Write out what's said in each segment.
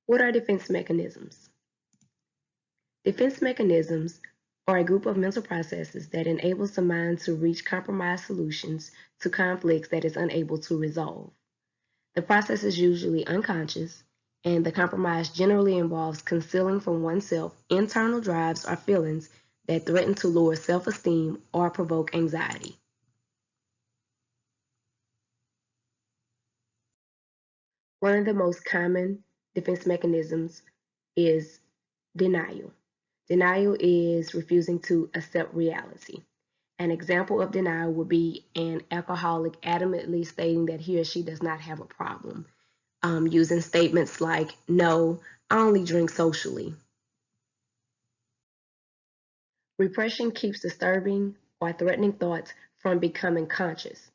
What are defense mechanisms? Defense mechanisms are a group of mental processes that enables the mind to reach compromised solutions to conflicts that is unable to resolve. The process is usually unconscious, and the compromise generally involves concealing from oneself internal drives or feelings that threaten to lower self-esteem or provoke anxiety. One of the most common defense mechanisms is denial. Denial is refusing to accept reality. An example of denial would be an alcoholic adamantly stating that he or she does not have a problem, using statements like, "No, I only drink socially." Repression keeps disturbing or threatening thoughts from becoming conscious.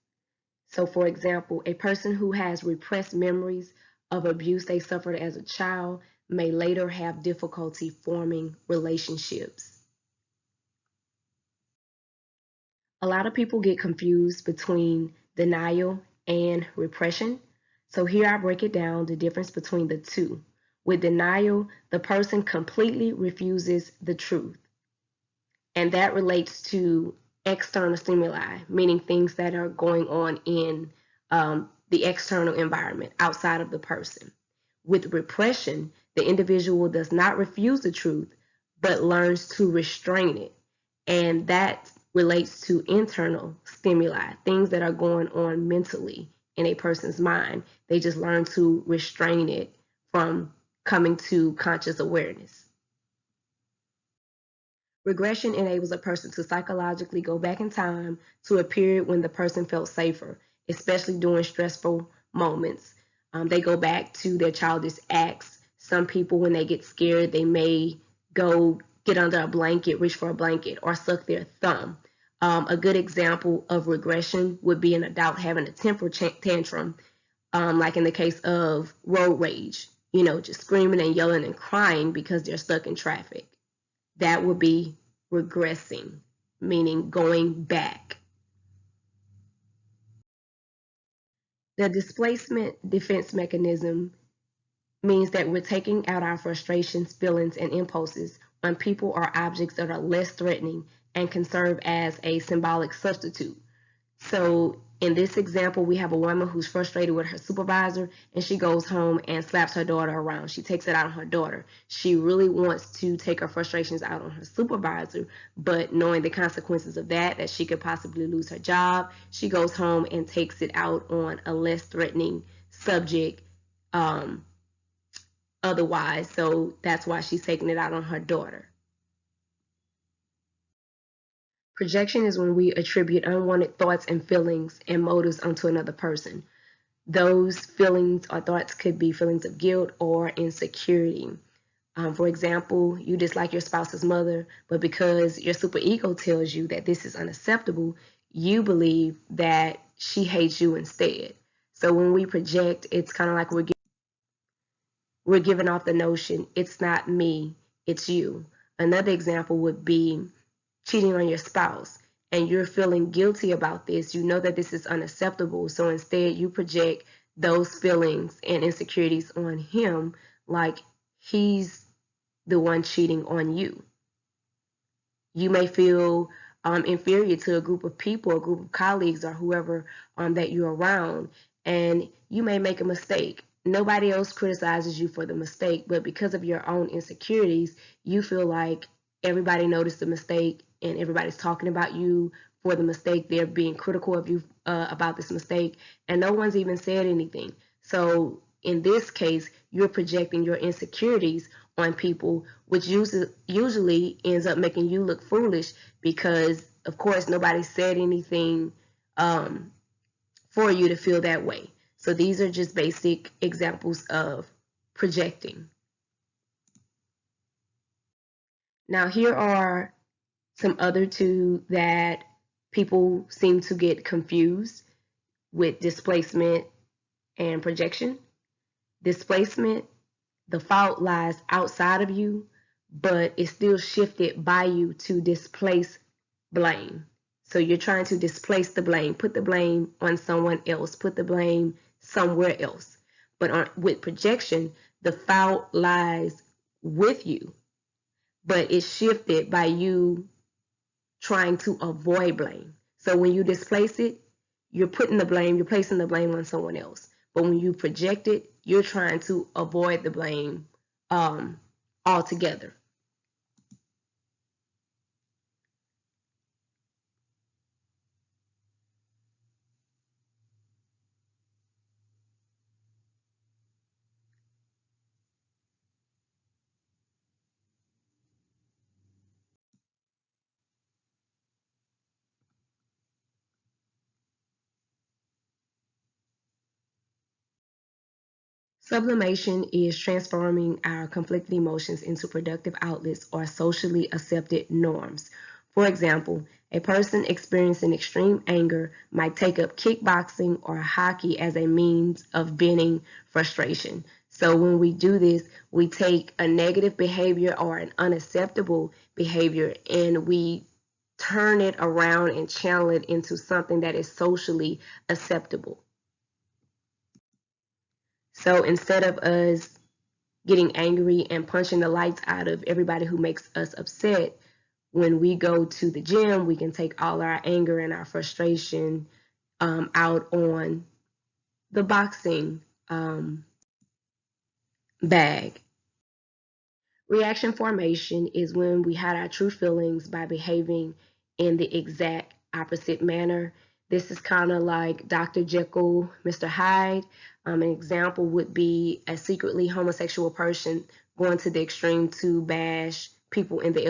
So, for example, a person who has repressed memories of abuse they suffered as a child may later have difficulty forming relationships. A lot of people get confused between denial and repression. So here I break it down, the difference between the two. With denial, the person completely refuses the truth. And that relates to external stimuli, meaning things that are going on in the external environment outside of the person. With repression, the individual does not refuse the truth, but learns to restrain it. And that relates to internal stimuli, things that are going on mentally in a person's mind. They just learn to restrain it from coming to conscious awareness. Regression enables a person to psychologically go back in time to a period when the person felt safer, especially during stressful moments. They go back to their childish acts. Some people, when they get scared, they may go get under a blanket, reach for a blanket, or suck their thumb. A good example of regression would be an adult having a temper tantrum, like in the case of road rage, just screaming and yelling and crying because they're stuck in traffic. That would be regressing, meaning going back. The displacement defense mechanism means that we're taking out our frustrations, feelings, and impulses on people or objects that are less threatening and can serve as a symbolic substitute. So in this example, we have a woman who's frustrated with her supervisor, and she goes home and slaps her daughter around. She takes it out on her daughter. She really wants to take her frustrations out on her supervisor, but knowing the consequences of that she could possibly lose her job, she goes home and takes it out on a less threatening subject otherwise. So that's why she's taking it out on her daughter. Projection is when we attribute unwanted thoughts and feelings and motives onto another person. Those feelings or thoughts could be feelings of guilt or insecurity. For example, you dislike your spouse's mother, but because your superego tells you that this is unacceptable, you believe that she hates you instead. So when we project, it's kind of like we're giving off the notion, it's not me, it's you. Another example would be cheating on your spouse, and you're feeling guilty about this. You know that this is unacceptable, so instead you project those feelings and insecurities on him, like he's the one cheating on you. You may feel inferior to a group of people, a group of colleagues, or whoever that you're around, and you may make a mistake. Nobody else criticizes you for the mistake, but because of your own insecurities, you feel like everybody noticed the mistake and everybody's talking about you for the mistake. They're being critical of you about this mistake, and no one's even said anything. So in this case, you're projecting your insecurities on people, which usually ends up making you look foolish because, of course, nobody said anything for you to feel that way. So these are just basic examples of projecting. Now here are some other two that people seem to get confused with: displacement and projection. Displacement, the fault lies outside of you, but it's still shifted by you to displace blame. So you're trying to displace the blame, put the blame on someone else, put the blame somewhere else. But with projection, the fault lies with you, but it's shifted by you trying to avoid blame. So when you displace it, you're placing the blame on someone else. But when you project it, you're trying to avoid the blame altogether. Sublimation is transforming our conflicted emotions into productive outlets or socially accepted norms. For example, a person experiencing extreme anger might take up kickboxing or hockey as a means of venting frustration. So when we do this, we take a negative behavior or an unacceptable behavior and we turn it around and channel it into something that is socially acceptable. So instead of us getting angry and punching the lights out of everybody who makes us upset, when we go to the gym, we can take all our anger and our frustration out on the boxing bag. Reaction formation is when we hide our true feelings by behaving in the exact opposite manner. This is kind of like Dr. Jekyll, Mr. Hyde. An example would be a secretly homosexual person going to the extreme to bash people in the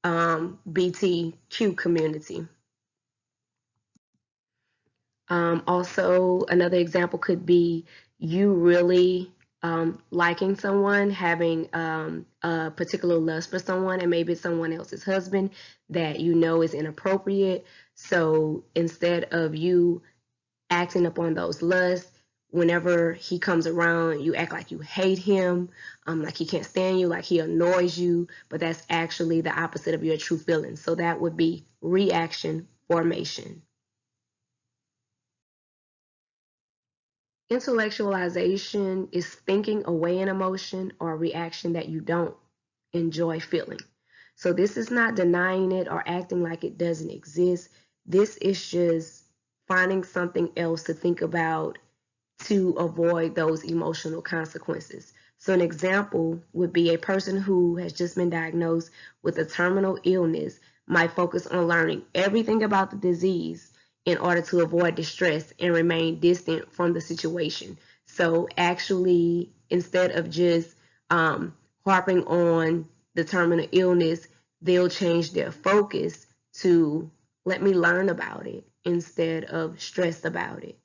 LGBTQ community. Also, another example could be you really liking someone, having a particular lust for someone, and maybe it's someone else's husband that you know is inappropriate. So instead of you acting upon those lusts, whenever he comes around, you act like you hate him, like he can't stand you, like he annoys you, but that's actually the opposite of your true feelings. So that would be reaction formation. Intellectualization is thinking away an emotion or a reaction that you don't enjoy feeling. So this is not denying it or acting like it doesn't exist. This is just finding something else to think about to avoid those emotional consequences. So an example would be a person who has just been diagnosed with a terminal illness might focus on learning everything about the disease in order to avoid distress and remain distant from the situation. So actually, instead of just harping on the terminal illness, they'll change their focus to let me learn about it instead of stress about it.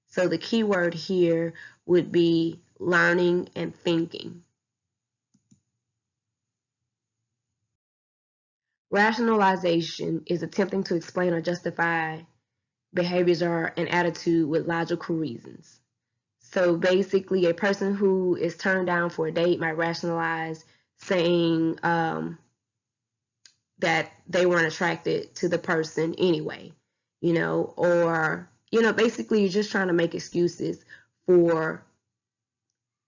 So the key word here would be learning and thinking. Rationalization is attempting to explain or justify behaviors or an attitude with logical reasons. So basically, a person who is turned down for a date might rationalize saying that they weren't attracted to the person anyway, or basically you're just trying to make excuses for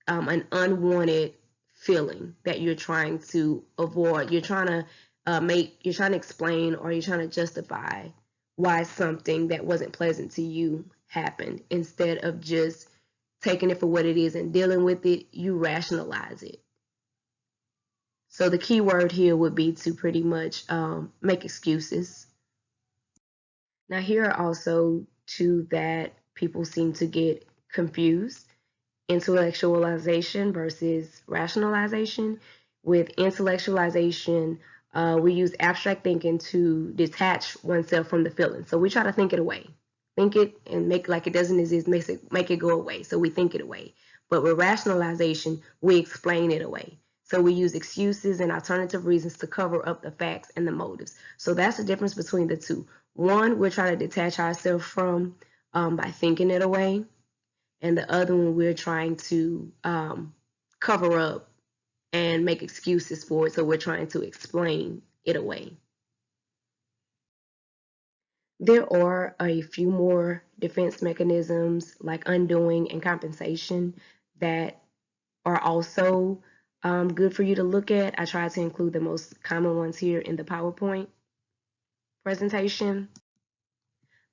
an unwanted feeling that you're trying to avoid. You're trying to explain or you're trying to justify why something that wasn't pleasant to you happened instead of just taking it for what it is and dealing with it. You rationalize it. So the key word here would be to pretty much make excuses. Now here are also two that people seem to get confused: intellectualization versus rationalization. With intellectualization, we use abstract thinking to detach oneself from the feeling. So we try to think it away. Think it and make like it doesn't exist, make it go away. So we think it away. But with rationalization, we explain it away. So we use excuses and alternative reasons to cover up the facts and the motives. So that's the difference between the two. One, we're trying to detach ourselves from by thinking it away, and the other one we're trying to cover up and make excuses for it. So we're trying to explain it away. There are a few more defense mechanisms like undoing and compensation that are also good for you to look at. I try to include the most common ones here in the PowerPoint presentation.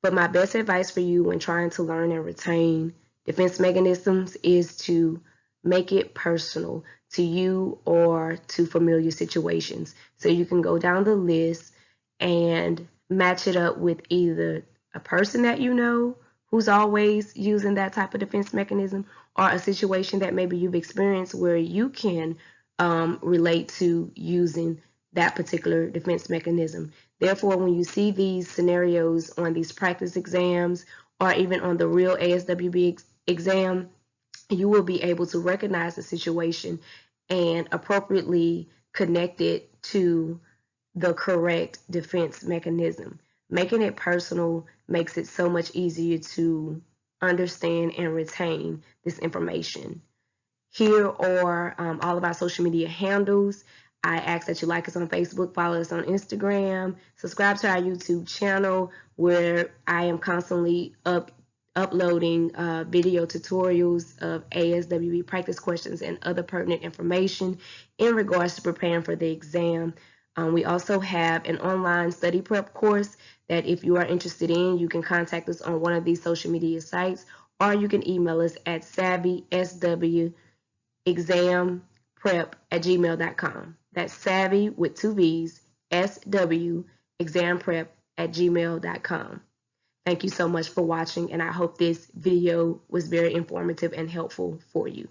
But my best advice for you when trying to learn and retain defense mechanisms is to make it personal to you or to familiar situations. So you can go down the list and match it up with either a person that you know who's always using that type of defense mechanism, or a situation that maybe you've experienced where you can relate to using that particular defense mechanism. Therefore, when you see these scenarios on these practice exams or even on the real ASWB exam, you will be able to recognize the situation and appropriately connect it to the correct defense mechanism. Making it personal makes it so much easier to understand and retain this information. Here are all of our social media handles. I ask that you like us on Facebook, follow us on Instagram, subscribe to our YouTube channel where I am constantly uploading video tutorials of ASWB practice questions and other pertinent information in regards to preparing for the exam. We also have an online study prep course that if you are interested in, you can contact us on one of these social media sites, or you can email us at savvyexamprep@gmail.com. That's savvy with 2 V's, SW examprep@gmail.com. Thank you so much for watching, and I hope this video was very informative and helpful for you.